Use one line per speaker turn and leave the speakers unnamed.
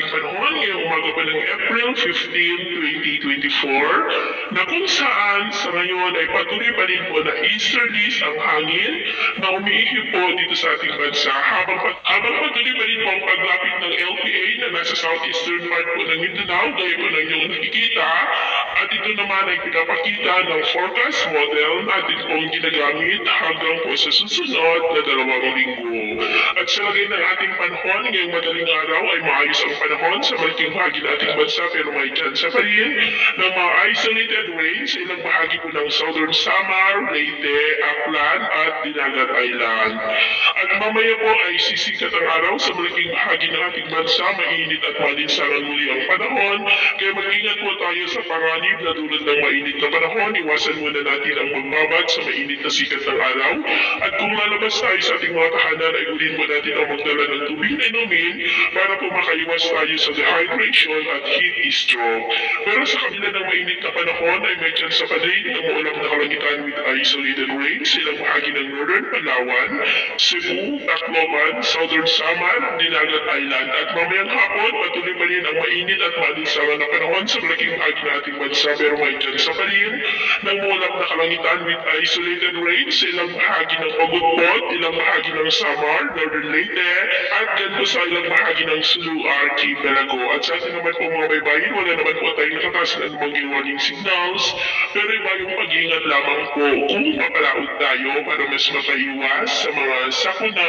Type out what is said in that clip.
ating panahon ngayong umaga pa ng April 15, 2024 na kung saan sa ngayon ay patuloy pa rin po na easterlies ang hangin na umiihip po dito sa ating bansa habang patuloy pa rin po ang paglapit ng LPA na nasa southeastern part po ng Mindanao gaya po ng inyong nakikita at ito naman ay pinapakita ng forecast model natin pong ginagamit hanggang po sa susunod na 2 linggo. At sa lagay ng ating panahon ngayong madaling araw ay maayos ang panahon sa malaking bahagi ng ating bansa pero may tsansa pa rin ng mga isolated rains sa ilang bahagi po ng Southern Samar, Leyte, Aklan at Dinagat Island. At mamaya po ay sisikat ang araw sa malaking bahagi ng ating bansa, mainit at malinsangan muli ang panahon kaya mag-ingat po tayo sa paranib na tulad ng mainit na panahon, iwasan muna natin ang magbabad sa mainit na sikat ng araw at kung lalabas tayo sa ating mga tahanan ay gulin mo natin ang magdala ng tubig na inumin para po makaiwas tayo sa dehydration at heat stroke. Pero sa kabila ng mainit na panahon ay may tsansa pa rin ng maulap na kalangitan with isolated rains sa ilang bahagi ng Northern Palawan, Cebu, Tacloban, Southern Samar, Dinagat Island at mamayang hapon patuloy pa rin ang mainit at malinsangan na panahon sa malaking bahagi ng ating bansa pero may tsansa pa rin ng maulap na kalangitan with isolated rains sa ilang bahagi ng Ogutpot, ilang bahagi ng Samar, Northern Leyte at ganito sa ilang bahagi ng Sulu Archipelago. At sa ating naman po mga baybayin, wala naman po tayong natatas na anumang warning signals pero iba yung pag-iingat lamang po kung mapalaot tayo para mas mapaiwas sa mga sakuna.